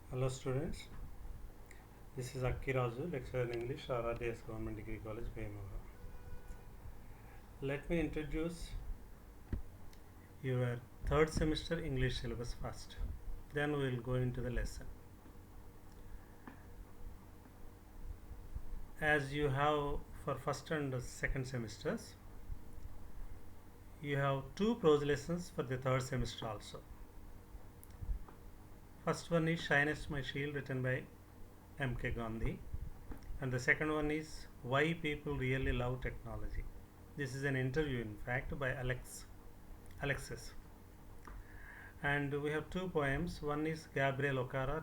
Hello students, this is Akki Raju, lecturer in English, RRDS Government Degree College, Bhimavaram. Let me introduce your third semester English syllabus first. Then we will go into the lesson. As you have for first and second semesters, you have two prose lessons for the third semester also. First one is Shyness My Shield, written by M.K. Gandhi, and the second one is Why People Really Love Technology. This is an interview, in fact, by Alexis. And we have two poems. One is Gabriel Okara,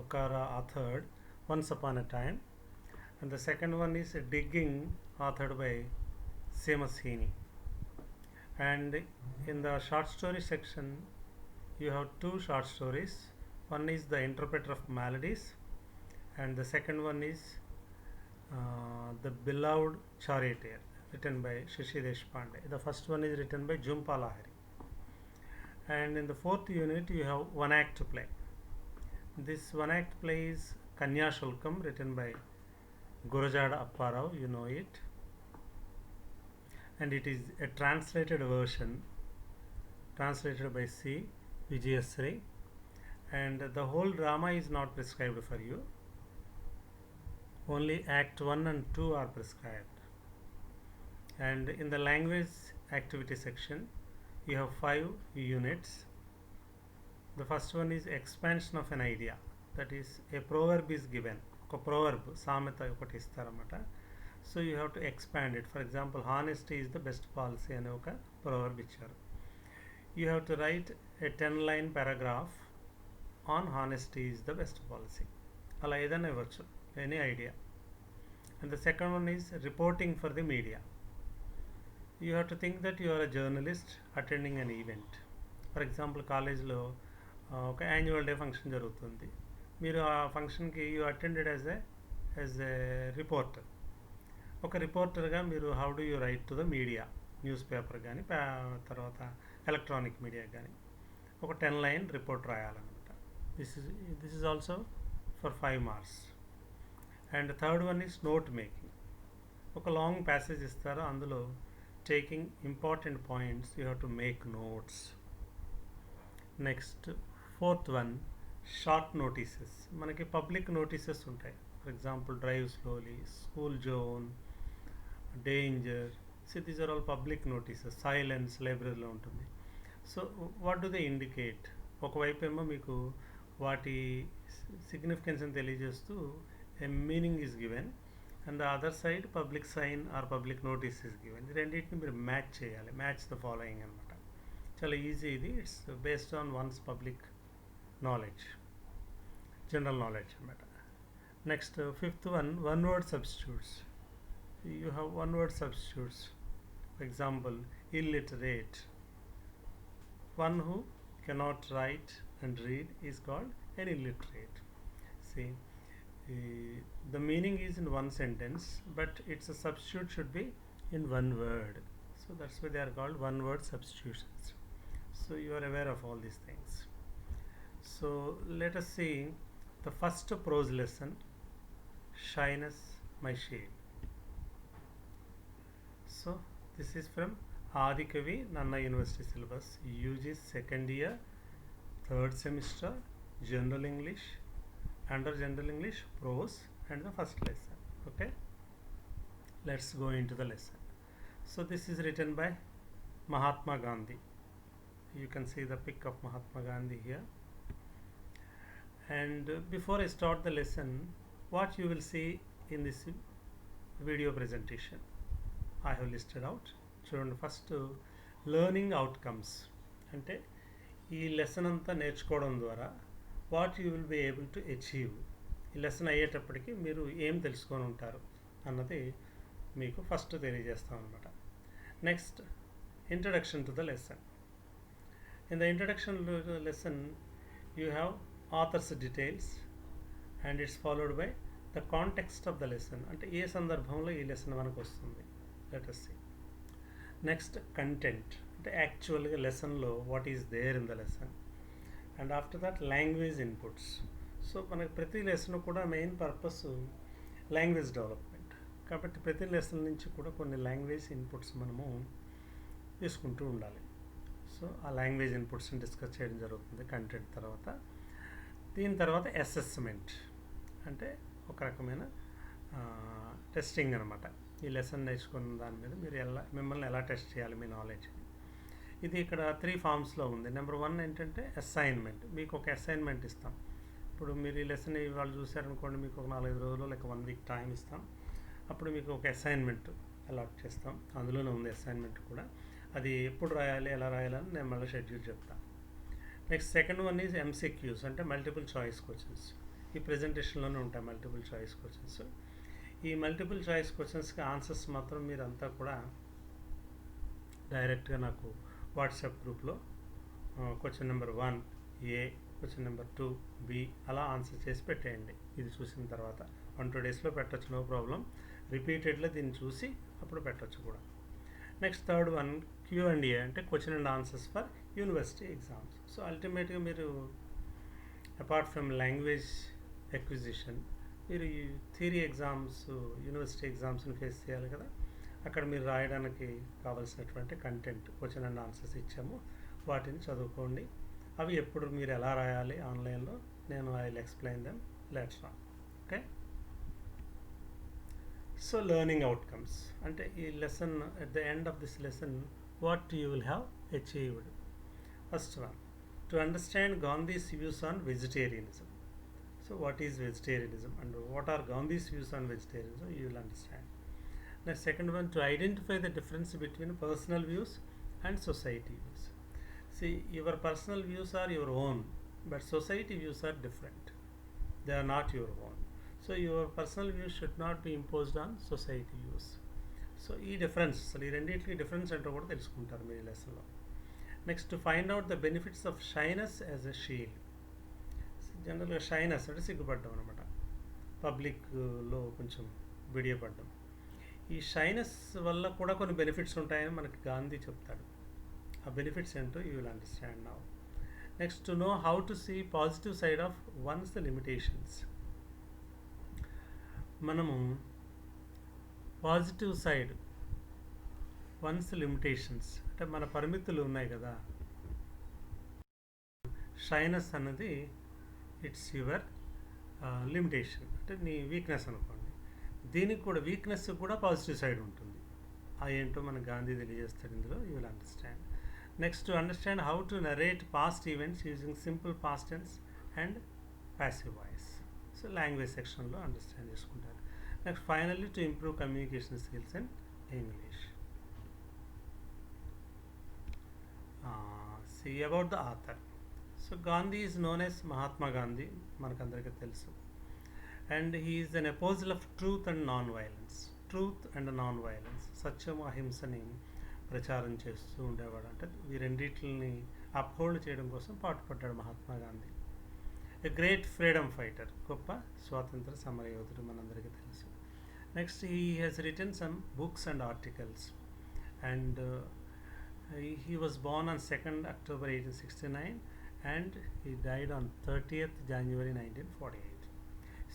authored Once Upon a Time, and the second one is Digging, authored by Seamus Heaney. And in the short story section, you have two short stories. One is The Interpreter of Maladies, and the second one is The Beloved Charioteer, written by Shashi Deshpande. The first one is written by Jhumpa Lahiri. And in the fourth unit, you have one act play. This one act play is Kanya Shulkam, written by Gurajada Apparao, you know it. And it is a translated version, translated by C. Vijayasri. And the whole drama is not prescribed for you. Only Act 1 and 2 are prescribed. And in the language activity section, you have 5 units. The first one is expansion of an idea. That is, a proverb is given. ఒక proverb, సామెత ఒకటి ఇస్తారన్నమాట. So you have to expand it. For example, honesty is the best policy అనే ఒక proverb ఇచ్చారు. You have to write a 10-line paragraph on honesty is the best policy. అలా ఏదైనా ఇవ్వచ్చు, any idea. And the second one is reporting for the media. You have to think that you are a journalist attending an event. For example, కాలేజ్లో ఒక annual day function జరుగుతుంది. మీరు ఆ ఫంక్షన్కి you attended as a reporter. ఒక రిపోర్టర్గా మీరు how do you write to the media, newspaper కానీ తర్వాత ఎలక్ట్రానిక్ మీడియా కానీ ఒక 10-line రిపోర్ట్ రాయాలన్నమాట. This is also for 5 marks. And third one is note making. ఒక లాంగ్ ప్యాసేజ్ ఇస్తారు, అందులో taking important points you have to make notes. Next fourth one, short notices. మనకి public notices ఉంటాయి. For example, drive slowly, school zone, danger. So these are all public notices. Silence లైబ్రరీలో ఉంటుంది. So what do they indicate? ఒకవైపు ఏమో మీకు వాటి సిగ్నిఫికెన్స్ని తెలియజేస్తూ a meaning is given, and the other side public sign or public notice is given. ఈ రెండింటిని మీరు మ్యాచ్ చేయాలి. మ్యాచ్ ద ఫాలోయింగ్ అనమాట. చాలా ఈజీ ఇది. It's based on one's public knowledge, general knowledge అనమాట. Next fifth one word substitutes. You have one word substitutes. For example, illiterate. One who cannot write and read is called an illiterate. See, the meaning is in one sentence, but its a substitute should be in one word. So that's why they are called one word substitutions. So you are aware of all these things. So let us see the first prose lesson, Shyness My Shield. So this is from Adikavi Nanna University syllabus, UG second year, third semester, General English, under General English, prose, and the first lesson. Okay, let's go into the lesson. So this is written by Mahatma Gandhi. You can see the pic of Mahatma Gandhi here. And before I start the lesson, what you will see in this video presentation, I have listed out. చూడండి, first learning outcomes. అంటే ఈ lesson అంతా నేర్చుకోవడం ద్వారా what you will be able to achieve. ఈ lesson అయ్యేటప్పటికి మీరు ఏం తెలుసుకొని ఉంటారు అన్నది మీకు ఫస్ట్ తెలియజేస్తాం అనమాట. Next, introduction to the lesson. In the introduction to the lesson you have author's details and it's followed by the context of the lesson. అంటే ఏ సందర్భంలో ఈ లెసన్ మనకు వస్తుంది. Let us see. Next, content. అంటే యాక్చువల్గా లెసన్లో what is there in the lesson. And after that language inputs. So మనకి ప్రతి లెసన్ కూడా మెయిన్ పర్పస్ లాంగ్వేజ్ డెవలప్మెంట్ కాబట్టి ప్రతి లెసన్ నుంచి కూడా కొన్ని లాంగ్వేజ్ ఇన్పుట్స్ మనము తీసుకుంటూ ఉండాలి. సో ఆ లాంగ్వేజ్ ఇన్పుట్స్ని డిస్కస్ చేయడం జరుగుతుంది కంటెంట్ తర్వాత. దీని తర్వాత అసెస్మెంట్ అంటే ఒక రకమైన టెస్టింగ్ అనమాట. ఈ లెసన్ నేర్చుకున్న దాని మీద మీరు మిమ్మల్ని ఎలా టెస్ట్ చేయాలి మీ నాలెడ్జ్. ఇది ఇక్కడ 3 ఫామ్స్లో ఉంది. నెంబర్ 1 ఏంటంటే అసైన్మెంట్. మీకు ఒక అసైన్మెంట్ ఇస్తాం. ఇప్పుడు మీరు ఈ లెసన్ ఇవాళ చూసారనుకోండి, మీకు ఒక 4-5 రోజులు లేక 1 వీక్ టైం ఇస్తాం. అప్పుడు మీకు ఒక అసైన్మెంట్ అలాట్ చేస్తాం. అందులోనే ఉంది అసైన్మెంట్ కూడా. అది ఎప్పుడు రాయాలి, ఎలా రాయాలని నేను మళ్ళీ షెడ్యూల్ చెప్తాను. Next second one is MCQs అంటే మల్టిపుల్ చాయిస్ క్వశ్చన్స్. ఈ ప్రజెంటేషన్లోనే ఉంటాయి మల్టిపుల్ చాయిస్ క్వశ్చన్స్. ఈ మల్టిపుల్ చాయిస్ క్వశ్చన్స్కి ఆన్సర్స్ మాత్రం మీరంతా కూడా డైరెక్ట్గా నాకు వాట్సాప్ గ్రూప్లో క్వశ్చన్ నెంబర్ 1 ఏ, క్వశ్చన్ నెంబర్ 2 బి అలా ఆన్సర్ చేసి పెట్టేయండి. ఇది చూసిన తర్వాత 1-2 డేస్లో పెట్టచ్చు, నో ప్రాబ్లం. రిపీటెడ్లో దీన్ని చూసి అప్పుడు పెట్టచ్చు కూడా. నెక్స్ట్ థర్డ్ వన్ Q&A అంటే question and answers for university exams. So అల్టిమేట్గా మీరు అపార్ట్ ఫ్రమ్ లాంగ్వేజ్ ఎక్విజిషన్ మీరు ఈ థియరీ ఎగ్జామ్స్, యూనివర్సిటీ ఎగ్జామ్స్ని ఫేస్ చేయాలి కదా. అక్కడ మీరు రాయడానికి కావాల్సినటువంటి కంటెంట్ క్వశ్చన్ అండ్ ఆన్సర్స్ ఇచ్చాము, వాటిని చదువుకోండి. అవి ఎప్పుడు మీరు ఎలా రాయాలి ఆన్లైన్లో నేను I will explain them later on. Okay. So learning outcomes అంటే ఈ lesson at the end of this lesson what you will have achieved. First one, to understand Gandhi's views on vegetarianism. So what is vegetarianism and what are Gandhi's views on vegetarianism, you will understand. The second one, to identify the difference between personal views and society views. See, your personal views are your own, but society views are different. They are not your own. So your personal views should not be imposed on society views. So ఈ difference అసలు ఈ రెండింటికి difference ఏంటో కూడా తెలుసుకుంటారు మీరు ఈ లెసన్లో. Next, to find out the benefits of shyness as a shield. జనరల్గా షైనెస్ అంటే సిగ్గుపడ్డం అనమాట, పబ్లిక్లో కొంచెం విడియపడ్డం. ఈ షైనెస్ వల్ల కూడా కొన్ని బెనిఫిట్స్ ఉంటాయని మనకి గాంధీ చెప్తాడు. ఆ బెనిఫిట్స్ ఏంటో you will understand now. Next, to know how to see positive side of one's limitations. మనము పాజిటివ్ సైడ్ వన్స్ లిమిటేషన్స్ అంటే మన పరిమితులు ఉన్నాయి కదా. షైనెస్ అన్నది ఇట్స్ యువర్ లిమిటేషన్ అంటే నీ వీక్నెస్ అనుకోండి. దీనికి కూడా వీక్నెస్ కూడా పాజిటివ్ సైడ్ ఉంటుంది. ఆ ఏంటో మన గాంధీ తెలియజేస్తాడు ఇందులో, you will understand. Next, to understand how to narrate past events using simple past tense and passive voice. So language సెక్షన్లో అండర్స్టాండ్ చేసుకుంటారు. Next, finally, to improve communication skills in English. See about the author. So Gandhi is known as Mahatma Gandhi, మనకందరికీ తెలుసు. And he is an apostle of truth and non-violence. Truth and non violence, సత్యం అహింసని ప్రచారం చేస్తూ ఉండేవాడు. అంటే ఈ రెండింటిని అప్హోల్డ్ చేయడం కోసం పాటుపడ్డాడు Mahatma Gandhi. A great freedom fighter, గొప్ప స్వాతంత్ర సమరయోధుడు మనందరికీ తెలుసు. Next, he has written some books and articles and he was born on 2nd October 1869 and he died on 30th January 1948.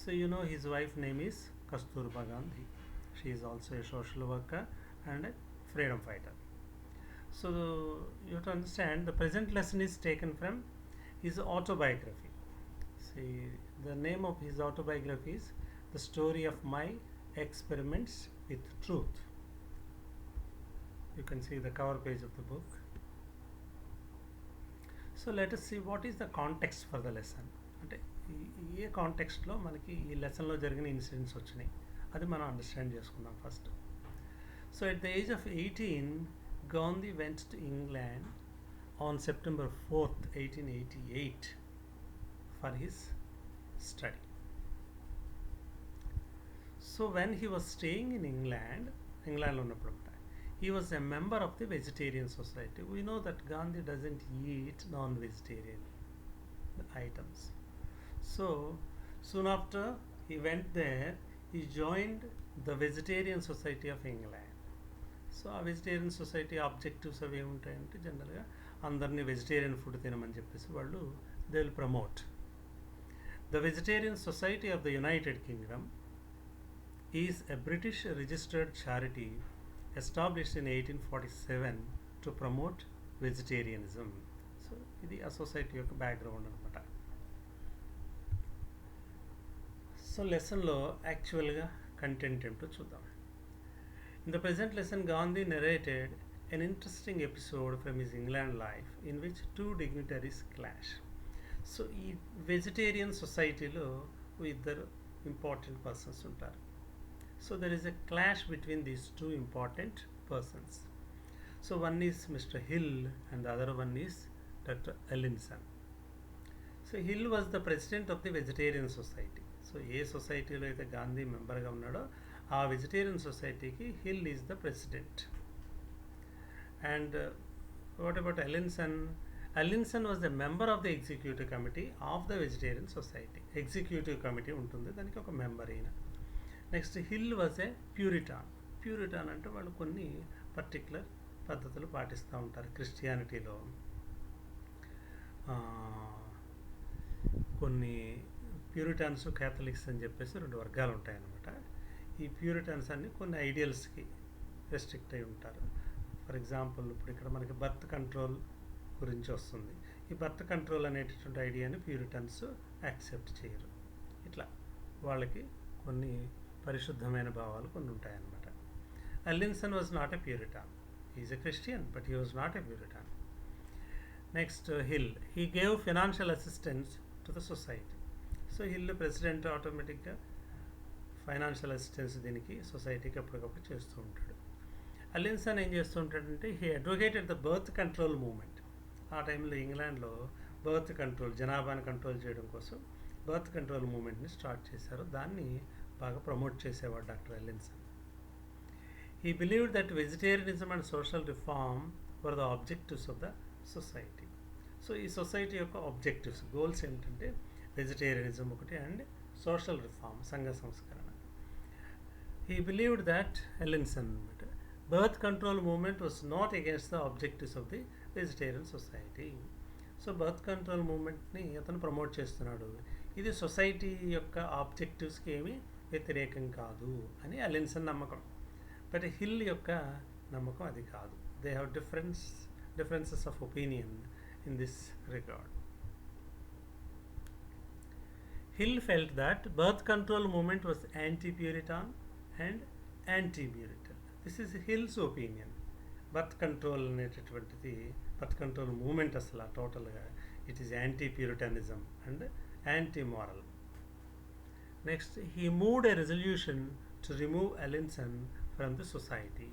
So you know his wife name is Kasturba Gandhi. She is also a social worker and a freedom fighter. So you have to understand the present lesson is taken from his autobiography. See, the name of his autobiography is The Story of My Experiments with Truth. You can see the cover page of the book. So let us see what is the context for the lesson. అంటే ఏ కాంటెక్స్ట్లో మనకి ఈ లెసన్లో జరిగిన incidents వచ్చినాయి అది మనం understand చేసుకుందాం first. So at the age of 18 Gandhi went to England on September 4th, 1888 for his study. So when he was staying in ఇంగ్లాండ్లో ఉన్నప్పుడు he was a member of the Vegetarian Society. We know that Gandhi doesn't eat non-vegetarian items. So soon after he went there, he joined the Vegetarian Society of England. So ఆ vegetarian society objectives అవి ఏముంటాయంటే జనరల్గా అందరినీ vegetarian food తినమని చెప్పేసి వాళ్ళు they will promote. The Vegetarian Society of the United Kingdom is a British registered charity established in 1847 to promote vegetarianism. So ఇది ఆ society యొక్క బ్యాక్గ్రౌండ్ అనమాట. సో లెసన్లో యాక్చువల్గా కంటెంట్ ఏంటో చూద్దాం. In the present lesson, Gandhi narrated an interesting episode from his England life in which two dignitaries clash. So ఈ vegetarian సొసైటీలో ఇద్దరు ఇంపార్టెంట్ పర్సన్స్ ఉంటారు. So there is a clash between these two important persons. So one is mister Hill and the other one is doctor Allinson. So Hill was the president of the vegetarian society. So ఏ సొసైటీలో అయితే గాంధీ మెంబర్గా ఉన్నాడో ఆ vegetarian సొసైటీకి Hill is the president. And what about Allinson? Allinson was a member of the executive committee of the Vegetarian Society. Executive committee ఉంటుంది, దానికి ఒక మెంబర్ అయిన. Next Hill was a puritan. Puritan అంటే వాళ్ళు కొన్ని పర్టికులర్ పద్ధతులు పాటిస్తూ ఉంటారు. క్రిస్టియానిటీలో కొన్ని ప్యూరిటాన్స్, క్యాథలిక్స్ అని చెప్పేసి రెండు వర్గాలు ఉంటాయన్నమాట. ఈ ప్యూరిటాన్స్ అన్ని కొన్ని ఐడియల్స్కి రెస్ట్రిక్ట్ అయి ఉంటారు. ఫర్ ఎగ్జాంపుల్ ఇప్పుడు ఇక్కడ మనకి బర్త్ కంట్రోల్ గురించి వస్తుంది. ఈ బర్త్ కంట్రోల్ అనేటటువంటి ఐడియాని ప్యూరిటన్స్ యాక్సెప్ట్ చేయరు. ఇట్లా వాళ్ళకి కొన్ని పరిశుద్ధమైన భావాలు కొన్ని ఉంటాయన్నమాట. Allinson was not a puritan. Is a Christian but he was not a puritan. Next Hill. He gave financial assistance to the society. So Hill president ఆటోమేటిక్గా ఫైనాన్షియల్ అసిస్టెన్స్ దీనికి సొసైటీకి అప్పటికప్పుడు చేస్తూ ఉంటాడు. అల్లిన్సన్ ఏం చేస్తూ ఉంటాడంటే he advocated the birth control movement. ఆ టైంలో ఇంగ్లాండ్లో బర్త్ కంట్రోల్, జనాభాని కంట్రోల్ చేయడం కోసం బర్త్ కంట్రోల్ మూమెంట్ని స్టార్ట్ చేశారు. దాన్ని బాగా ప్రమోట్ చేసేవాడు doctor Allinson. He believed that vegetarianism and social reform were the objectives of the society. So ఈ సొసైటీ యొక్క ఆబ్జెక్టివ్స్, గోల్స్ ఏంటంటే వెజిటేరియనిజం ఒకటి అండ్ సోషల్ రిఫార్మ్, సంఘ సంస్కరణ. He believed that Allinson birth control movement was not against the objectives of the vegetarian society. So birth control మూమెంట్ని అతను promote చేస్తున్నాడు. ఇది సొసైటీ యొక్క ఆబ్జెక్టివ్స్కి ఏమీ వ్యతిరేకం కాదు అని అలిన్సన్ నమ్మకం. బట్ హిల్ యొక్క నమ్మకం అది కాదు. They have differences of opinion in this regard. Hill felt that birth control movement was anti-puritan and anti-moral. This is Hill's opinion. Birth control అనేటటువంటిది, బర్త్ కంట్రోల్ మూమెంట్ అసలు టోటల్గా it is anti puritanism and anti moral. Next he moved a resolution to remove Allinson from the society,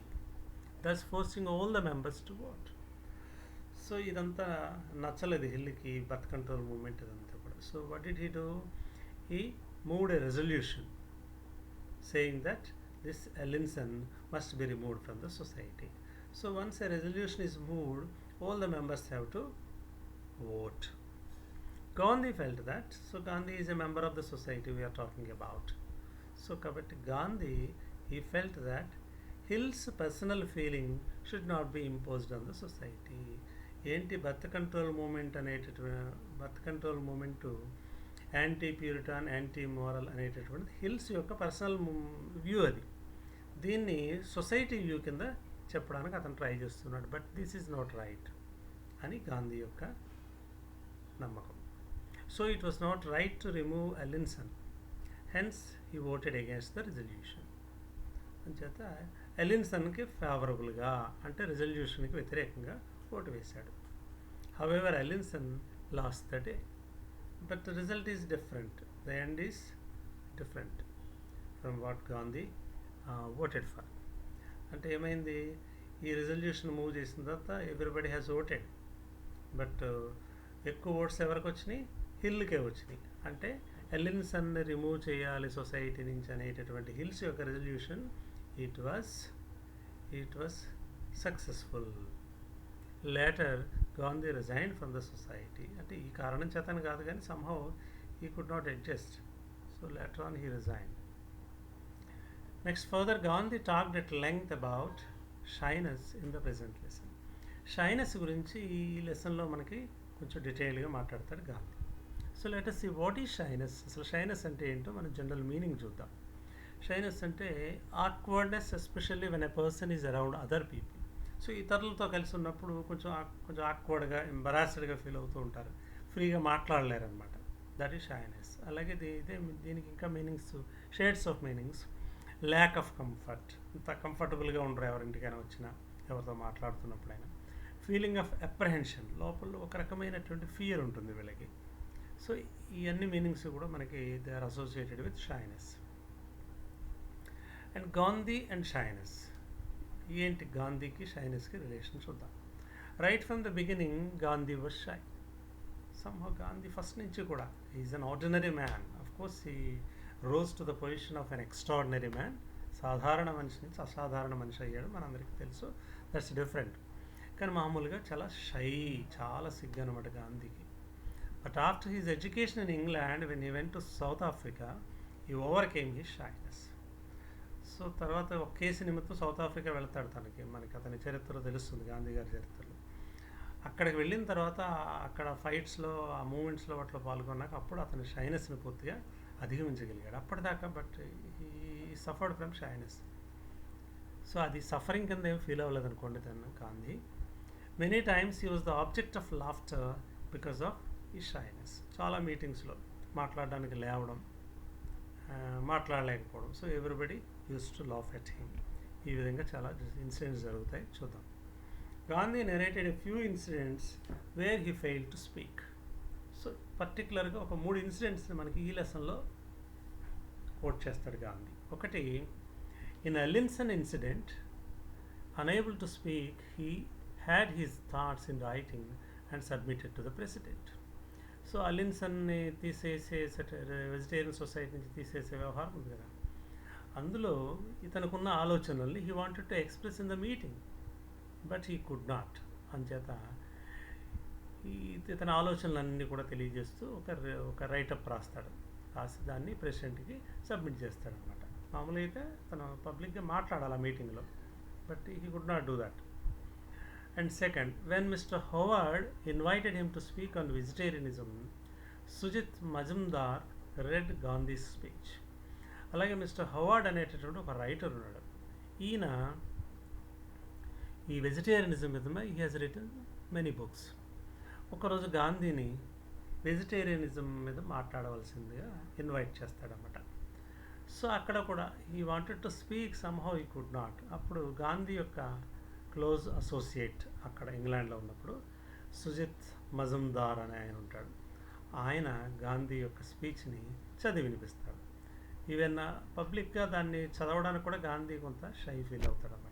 thus forcing all the members to vote. So ఇదంతా నచ్చలేదు హిల్కి, birth control movement ఇదంతా కూడా. So what did he do? He moved a resolution saying that this Allinson must be removed from the society. So once a resolution is moved, all the members have to vote. Gandhi felt that. So Gandhi is a member of the society we are talking about. So kabatti Gandhi, he felt that Hill's personal feeling should not be imposed on the society. ఏంటి birth control movement birth control movement anti puritan, anti moral అనేటటువంటిది Hill's యొక్క personal view. అది దీన్ని society view కింద చెప్పడానికి అతను try చేస్తున్నాడు. But this is not right అని గాంధీ యొక్క నమ్మకం. So it was not right to remove Allinson, hence he voted against the resolution. అంచేత అలిన్సన్కి ఫేవరబుల్గా అంటే రిజల్యూషన్కి వ్యతిరేకంగా ఓటు వేశాడు. However Allinson lost the day, but the result is different. The end is different from what Gandhi voted for. అంటే ఏమైంది, ఈ రిజల్యూషన్ మూవ్ చేసిన తర్వాత ఎవ్రీబడి హ్యాస్ ఓటెడ్, బట్ ఎక్కువ ఓట్స్ ఎవరికి వచ్చినాయి? హిల్కే వచ్చినాయి. అంటే ఎలిన్సన్ని రిమూవ్ చేయాలి సొసైటీ నుంచి అనేటటువంటి హిల్స్ యొక్క resolution it was successful. Later Gandhi resigned from the society. అంటే ఈ కారణం చేతని కాదు కానీ somehow he could not adjust. So later on he resigned. Next, further Gandhi talked at length about shyness in the present lesson. Shyness గురించి ఈ లెసన్లో మనకి కొంచెం డీటెయిల్గా మాట్లాడతాడు Gandhi. So let us see what is shyness. అసలు షైనెస్ అంటే ఏంటో మనం జనరల్ మీనింగ్ చూద్దాం. షైనెస్ అంటే awkwardness, especially when a person is around other people. So ఇతరులతో కలిసి ఉన్నప్పుడు కొంచెం ఆక్వర్డ్గా, ఎంబరాస్డ్గా ఫీల్ అవుతూ ఉంటారు, ఫ్రీగా మాట్లాడలేరు అనమాట. That is shyness. అలాగే దీనికి ఇంకా meanings, shades of meanings. Lack of comfort, ఇంత కంఫర్టబుల్గా ఉండరు ఎవరింటికైనా వచ్చినా, ఎవరితో మాట్లాడుతున్నప్పుడైనా. ఫీలింగ్ ఆఫ్ అప్రహెన్షన్, లోపల ఒక రకమైనటువంటి ఫియర్ ఉంటుంది వీళ్ళకి. సో ఈ అన్ని మీనింగ్స్ కూడా మనకి they are associated with shyness. And Gandhi and shyness, ఏంటి గాంధీకి షైనెస్కి రిలేషన్ చూద్దాం. Right from the beginning Gandhi was shy. somehow Gandhi first నుంచి కూడా is an ordinary man. Of course he rose to the position of an extraordinary man. సాధారణ మనిషి నుంచి అసాధారణ మనిషి అయ్యాడు, మనందరికీ తెలుసు. That's different. కానీ మామూలుగా చాలా షై, చాలా సిగ్గు అనమాట గాంధీకి. But after his education in England, when he went to south Africa, he overcame his shyness. So తర్వాత ఒక కేసు నిమిత్తం సౌత్ ఆఫ్రికా వెళ్తాడు. మనకి అతని చరిత్ర తెలుస్తుంది, గాంధీ గారి చరిత్రలో. అక్కడికి వెళ్ళిన తర్వాత అక్కడ ఫైట్స్లో, ఆ మూమెంట్స్లో వాటిలో పాల్గొన్నాక అప్పుడు అతని షైనెస్ని పూర్తిగా అధిగమించగలిగాడు. అప్పటిదాకా but he suffered from shyness. So అది సఫరింగ్ కింద ఏం ఫీల్ అవ్వలేదు అనుకోండి తను Gandhi. Many times he was the object of laughter because of ఈ షైనెస్. చాలా మీటింగ్స్లో మాట్లాడడానికి లేవడం, మాట్లాడలేకపోవడం. So everybody used to laugh at him. ఈ విధంగా చాలా ఇన్సిడెంట్స్ జరుగుతాయి, చూద్దాం. Gandhi narrated a few incidents where he failed to speak. So పర్టికులర్గా ఒక 3 ఇన్సిడెంట్స్ని మనకి ఈ లెసన్లో కోట్ చేస్తాడు గాంధీ. ఒకటి, in Allinson incident, unable to speak, he had his thoughts in writing and submitted to the president. So అలిన్సన్ని తీసేసే వెజిటేరియన్ సొసైటీ నుంచి తీసేసే వ్యవహారం ఉంది కదా, అందులో ఇతనుకున్న ఆలోచనల్ని he wanted to express in the meeting, but he could not. అంచేత ఇతని ఆలోచనలన్నీ కూడా తెలియజేస్తూ ఒక రైటప్ రాసి దాన్ని ప్రెసిడెంట్కి సబ్మిట్ చేస్తాడనమాట. మామూలుగా అయితే తను పబ్లిక్గా మాట్లాడాలి ఆ మీటింగ్లో, but he could not do that. And second, when mister Howard invited him to speak on vegetarianism, Sujit Majumdar read Gandhi's speech. అలాగే మిస్టర్ హోవార్డ్ అనేటటువంటి ఒక రైటర్ ఉన్నాడు. ఈయన ఈ వెజిటేరియనిజం మీద he has written many books. ఒకరోజు గాంధీని వెజిటేరియనిజం మీద మాట్లాడవలసిందిగా ఇన్వైట్ చేస్తాడనమాట. సో అక్కడ కూడా he wanted to speak, somehow he could not. అప్పుడు గాంధీ యొక్క క్లోజ్ అసోసియేట్ అక్కడ ఇంగ్లాండ్లో ఉన్నప్పుడు సుజిత్ మజుందార్ అనే ఆయన ఉంటాడు. ఆయన గాంధీ యొక్క స్పీచ్ని చదివి వినిపిస్తాడు. ఈవెన్ పబ్లిక్గా దాన్ని చదవడానికి కూడా గాంధీ కొంత షై ఫీల్ అవుతాడు అనమాట.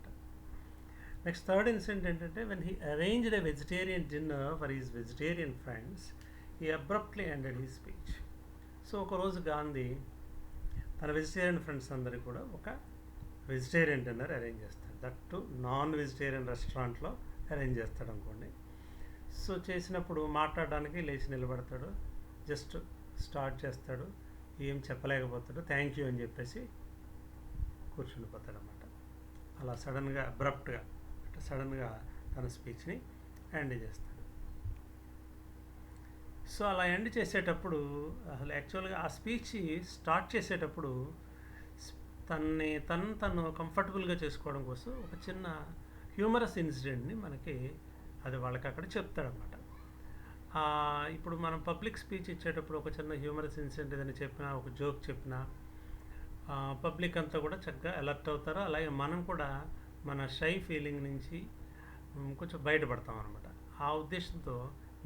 నెక్స్ట్ థర్డ్ ఇన్సిడెంట్ ఏంటంటే, when he arranged a vegetarian dinner for his vegetarian friends, he abruptly ended he speech. So ఒకరోజు గాంధీ తన వెజిటేరియన్ ఫ్రెండ్స్ అందరికీ కూడా ఒక వెజిటేరియన్ డిన్నర్ అరేంజ్ చేస్తాడు. దట్ టు నాన్ వెజిటేరియన్ రెస్టారెంట్లో అరేంజ్ చేస్తాడు అనుకోండి. సో చేసినప్పుడు మాట్లాడడానికి లేచి నిలబడతాడు, జస్ట్ స్టార్ట్ చేస్తాడు, ఏం చెప్పలేకపోతాడు, థ్యాంక్ యూ అని చెప్పేసి కూర్చుండిపోతాడు అన్నమాట. అలా సడన్గా అబ్రప్ట్గా సడన్గా తన స్పీచ్ని ఎండ్ చేస్తాడు. సో అలా ఎండ్ చేసేటప్పుడు అసలు యాక్చువల్గా ఆ స్పీచ్ స్టార్ట్ చేసేటప్పుడు తను కంఫర్టబుల్గా చేసుకోవడం కోసం ఒక చిన్న హ్యూమరస్ ఇన్సిడెంట్ని మనకి అది వాళ్ళకి అక్కడ చెప్తాడనమాట. ఇప్పుడు మనం పబ్లిక్ స్పీచ్ ఇచ్చేటప్పుడు ఒక చిన్న హ్యూమరస్ ఇన్సిడెంట్ ఏదైనా చెప్పినా, ఒక జోక్ చెప్పినా పబ్లిక్ అంతా కూడా చక్కగా అలర్ట్ అవుతారు. అలాగే మనం కూడా మన షై ఫీలింగ్ నుంచి కొంచెం బయటపడతాం అనమాట. ఆ ఉద్దేశంతో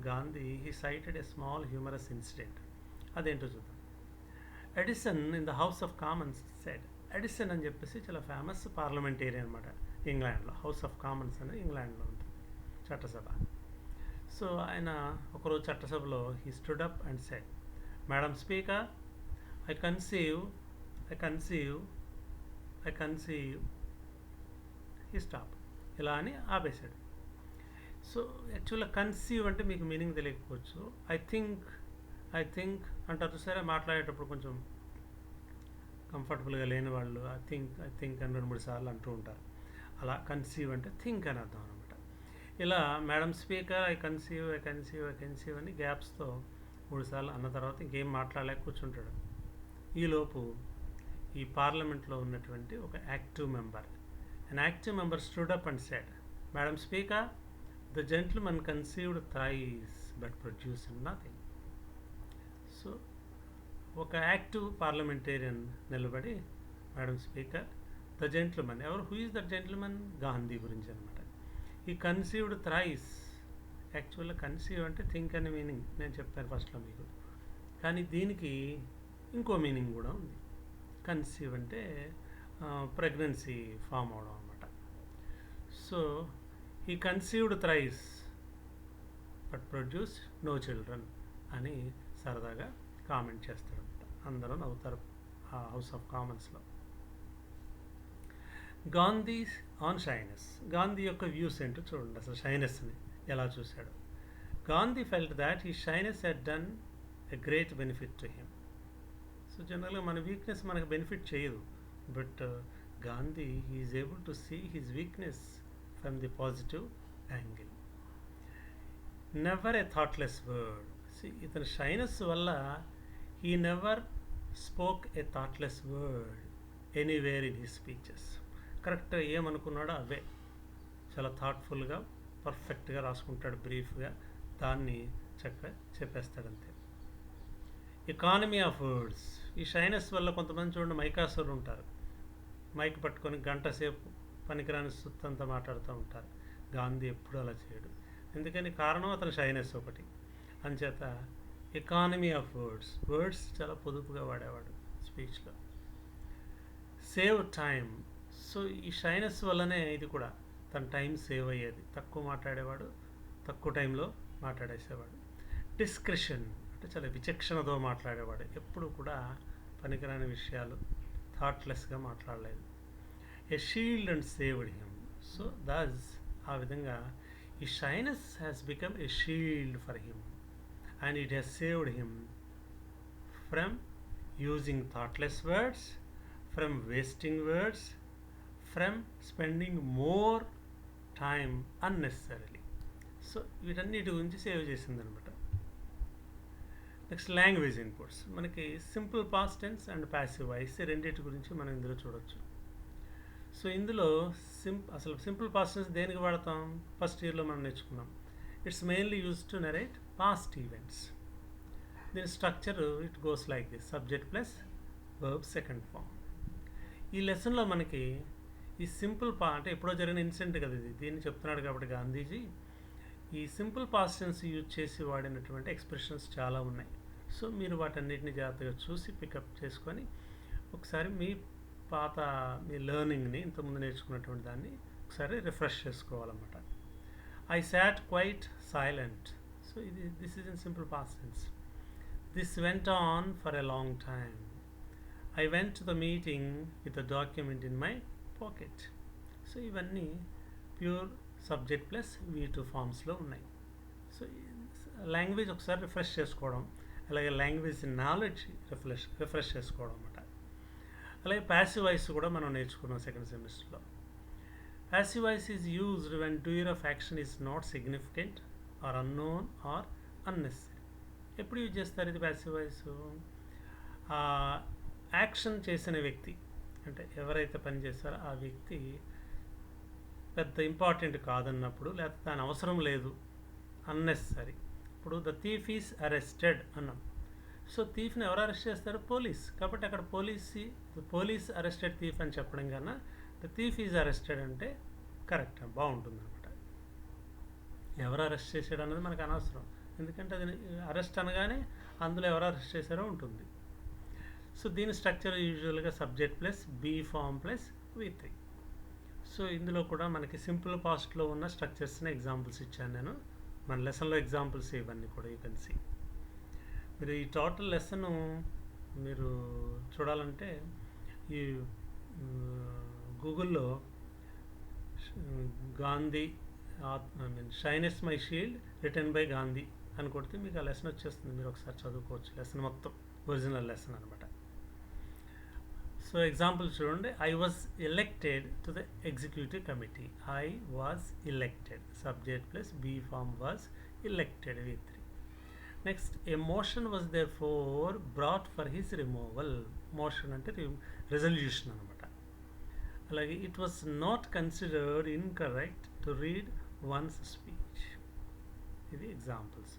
Gandhi he cited a small humorous incident. అదేంటో చూద్దాం. Addison in the House of Commons said. Addison అని చెప్పేసి చాలా ఫేమస్ పార్లమెంటేరియన్ అనమాట ఇంగ్లాండ్లో. హౌస్ ఆఫ్ కామన్స్ అని ఇంగ్లాండ్లో ఉంటుంది, చట్టసభ. సో ఆయన ఒకరోజు చట్టసభలో he stood up and said, madam speaker, I conceive he stop. ఇలా అని ఆపేశాడు. సో యాక్చువల్గా కన్సీవ్ అంటే మీకు మీనింగ్ తెలియకపోవచ్చు. ఐ థింక్ అంటారు సరే, మాట్లాడేటప్పుడు కొంచెం కంఫర్టబుల్గా లేని వాళ్ళు ఐ థింక్ అని 2-3 సార్లు అంటూ ఉంటారు. అలా కన్సీవ్ అంటే థింక్ అని అర్థం అనమాట. ఇలా మేడం స్పీకర్, ఐ కన్సీవ్ అని గ్యాప్స్తో 3 సార్లు అన్న తర్వాత ఇంకేం మాట్లాడలేక కూర్చుంటాడు. ఈలోపు ఈ పార్లమెంట్లో ఉన్నటువంటి ఒక active member, an active member stood up and said, Madam Speaker, the gentleman conceived thrice but produced nothing. So ఒక యాక్టివ్ పార్లమెంటేరియన్ నిలబడి, మేడం స్పీకర్, ద జెంట్లమన్, ఎవరు, who is the gentleman, Gandhi గురించి అనమాట. ఈ కన్సీవ్డ్ థ్రైస్, యాక్చువల్గా conceive అంటే think అనే meaning నేను చెప్పాను ఫస్ట్లో మీకు, కానీ దీనికి ఇంకో మీనింగ్ కూడా ఉంది. కన్సీవ్ అంటే ప్రెగ్నెన్సీ ఫామ్ అవడం అనమాట. So he conceived thrice but produce no children అని సరదాగా కామెంట్ చేస్తాడనమాట. అందరూ నవ్వుతారు ఆ హౌస్ ఆఫ్ కామన్స్లో. గాంధీ ఆన్ షైనెస్, గాంధీ యొక్క వ్యూస్ ఏంటో చూడండి, అసలు షైనెస్ని ఎలా చూశాడు. Gandhi felt that he shyness had done a great benefit to him. So జనరల్గా మన వీక్నెస్ మనకు బెనిఫిట్ చేయదు, but Gandhi is able to see his weakness from the positive angle. Never a thoughtless word. ఇతని షైనెస్ వల్ల he never spoke a thoughtless word anywhere in his speeches. కరెక్ట్గా ఏమనుకున్నాడో అవే చాలా థాట్ఫుల్గా పర్ఫెక్ట్గా రాసుకుంటాడు, బ్రీఫ్గా దాన్ని చక్కగా చెప్పేస్తాడంతే. Economy of words. ఈ షైనెస్ వల్ల కొంతమంది చూడండి మైకాసులు ఉంటారు, మైక్ పట్టుకొని గంట సేపు పనికిరాని సుత్తంతా మాట్లాడుతూ ఉంటారు. గాంధీ ఎప్పుడు అలా చేయడు, ఎందుకని కారణం అతని షైనెస్ ఒకటి. అంచేత ఎకానమీ ఆఫ్ వర్డ్స్, వర్డ్స్ చాలా పొదుపుగా వాడేవాడు స్పీచ్లో. Save time. సో ఈ షైనెస్ వల్లనే ఇది కూడా తన టైం సేవ్ అయ్యేది, తక్కువ మాట్లాడేవాడు, తక్కువ టైంలో మాట్లాడేసేవాడు. డిస్క్రిషన్ అంటే చాలా విచక్షణతో మాట్లాడేవాడు, ఎప్పుడు కూడా పనికిరాని విషయాలు థాట్లెస్గా మాట్లాడలేదు. A shield and saved him. So thus ఆ విధంగా ఈ shyness has become a shield for him and it has saved him from using thoughtless words, from wasting words, from spending more time unnecessarily. So వీటన్నిటి గురించి save చేసిందనమాట. Next language inputs. మనకి simple past tense and passive voice రెండింటి గురించి మనం ఇందులో చూడొచ్చు. So ఇందులో అసలు సింపుల్ పాస్ట్ టెన్స్ దేనికి వాడతాం, ఫస్ట్ ఇయర్లో మనం నేర్చుకున్నాం. It's mainly use to narrate past events. దీని structure it goes like this: subject plus verb second form. ఈ లెసన్లో మనకి ఈ సింపుల్ అంటే ఎప్పుడో జరిగిన ఇన్సిడెంట్ కదా ఇది, దీన్ని చెప్తున్నాడు కాబట్టి గాంధీజీ ఈ సింపుల్ పాస్ట్ టెన్స్ యూజ్ చేసి వాడినటువంటి ఎక్స్ప్రెషన్స్ చాలా ఉన్నాయి. సో మీరు వాటన్నిటిని జాగ్రత్తగా చూసి పికప్ చేసుకొని ఒకసారి మీ మీ లెర్నింగ్ని ఇంతకుముందు నేర్చుకున్నటువంటి దాన్ని ఒకసారి రిఫ్రెష్ చేసుకోవాలన్నమాట. I sat quite silent. So this is in simple past tense. This went on for a long time. I went to the meeting with a document in my pocket. So ఇవన్నీ pure subject plus V2 ఫామ్స్లో ఉన్నాయి. So language ఒకసారి refresh చేసుకోవడం, అలాగే language knowledge refresh చేసుకోవడం అన్నమాట. అలాగే passive voice కూడా మనం నేర్చుకున్నాం సెకండ్ సెమిస్టర్లో. Passive voice is used when doer of action is not significant or unknown or unnecessary. ఎప్పుడు యూజ్ చేస్తారు ఇది ప్యాసివ్ వాయిస్? యాక్షన్ చేసిన వ్యక్తి అంటే ఎవరైతే పని చేస్తారో ఆ వ్యక్తి పెద్ద ఇంపార్టెంట్ కాదన్నప్పుడు, లేకపోతే దాని అవసరం లేదు, అన్నెసరీ. ఇప్పుడు ద థీఫ్ ఈజ్ అరెస్టెడ్ అన్నాం. సో థీఫ్ని ఎవరు అరెస్ట్ చేస్తారు? పోలీస్. కాబట్టి అక్కడ పోలీస్ అరెస్టెడ్ థీఫ్ అని చెప్పడం కన్నా ద థీఫ్ ఈజ్ అరెస్టెడ్ అంటే కరెక్ట్, బాగుంటుంది అనమాట. ఎవరు అరెస్ట్ చేశాడు అన్నది మనకు అనవసరం, ఎందుకంటే అది అరెస్ట్ అనగానే అందులో ఎవరు అరెస్ట్ చేశారో ఉంటుంది. సో దీని స్ట్రక్చర్ యూజువల్గా subject plus be form plus V3. So ఇందులో కూడా మనకి సింపుల్ పాస్ట్లో ఉన్న స్ట్రక్చర్స్ని ఎగ్జాంపుల్స్ ఇచ్చాను నేను. మన లెసన్లో ఎగ్జాంపుల్స్ ఇవన్నీ కూడా యూ కెన్ సీ. మీరు ఈ టోటల్ లెసన్ మీరు చూడాలంటే ఈ గూగుల్లో Gandhi shyness my shield written by Gandhi అని కొడితే మీకు ఆ లెసన్ వచ్చేస్తుంది. మీరు ఒకసారి చదువుకోవచ్చు లెసన్ మొత్తం, ఒరిజినల్ లెసన్ అనమాట. సో ఎగ్జాంపుల్ చూడండి. I was elected to the executive committee. I was elected subject plus be form was elected V3. Next a motion was there for brought for his removal. Motion అంటే resolution అనమాట. అలాగే it was not considered incorrect to read one's speech. ఇది examples.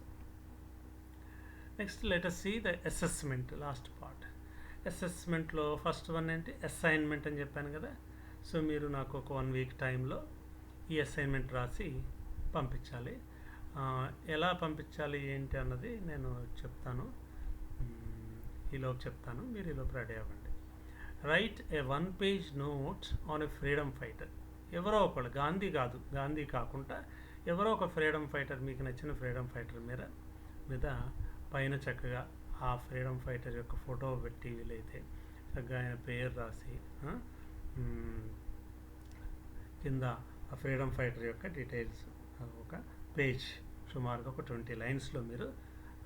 Next let us see the assessment, last part. అసెస్మెంట్లో first one ఏంటి, assignment అని చెప్పాను కదా. So మీరు నాకు ఒక 1 వీక్ టైంలో ఈ అసైన్మెంట్ రాసి పంపించాలి. ఎలా పంపించాలి ఏంటి అన్నది నేను చెప్తాను, ఈలోపు చెప్తాను, మీరు ఈలోపు రెడీ అవ్వండి. Right A 1-page note on a freedom fighter. ఎవరో ఒకళ్ళు, గాంధీ కాకుండా ఎవరో ఒక ఫ్రీడమ్ ఫైటర్, మీకు నచ్చిన ఫ్రీడమ్ ఫైటర్ మీద పైన చక్కగా ఆ ఫ్రీడమ్ ఫైటర్ యొక్క ఫోటో పెట్టి, వీలైతే చక్కగా ఆయన పేరు రాసి, కింద ఆ ఫ్రీడమ్ ఫైటర్ యొక్క డీటెయిల్స్ ఒక పేజ్, సుమారుగా ఒక 20 లైన్స్లో మీరు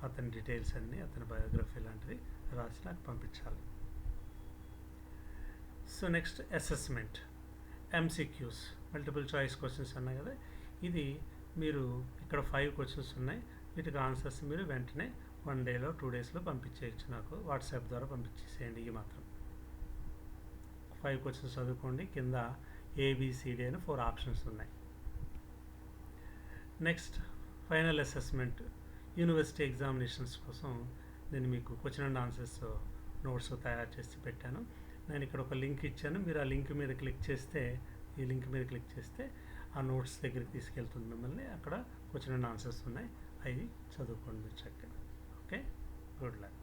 అతని డీటెయిల్స్ అన్నీ, అతని బయోగ్రఫీ లాంటివి రాసి నాకు పంపించాలి. So next assessment, MCQs, multiple choice questions అన్నాయి కదా. ఇది మీరు ఇక్కడ 5 క్వశ్చన్స్ ఉన్నాయి. వీటికి ఆన్సర్స్ మీరు వెంటనే 1 డేలో 2 డేస్లో పంపించేయచ్చు. నాకు వాట్సాప్ ద్వారా పంపించేసేయండి. ఇవి మాత్రం 5 క్వశ్చన్స్ చదువుకోండి. కింద ABCD అని 4 ఆప్షన్స్ ఉన్నాయి. Next final assessment, university examinations కోసం నేను మీకు క్వశ్చన్ అండ్ ఆన్సర్స్ నోట్స్ తయారు చేసి పెట్టాను. నేను ఇక్కడ ఒక లింక్ ఇచ్చాను. మీరు ఆ లింక్ మీద క్లిక్ చేస్తే, ఈ లింక్ మీద క్లిక్ చేస్తే ఆ నోట్స్ దగ్గరికి తీసుకెళ్తుంది మిమ్మల్ని. అక్కడ క్వశ్చన్ అండ్ ఆన్సర్స్ ఉన్నాయి, అవి చదువుకోండి మీరు చక్కగా. Okay, good luck.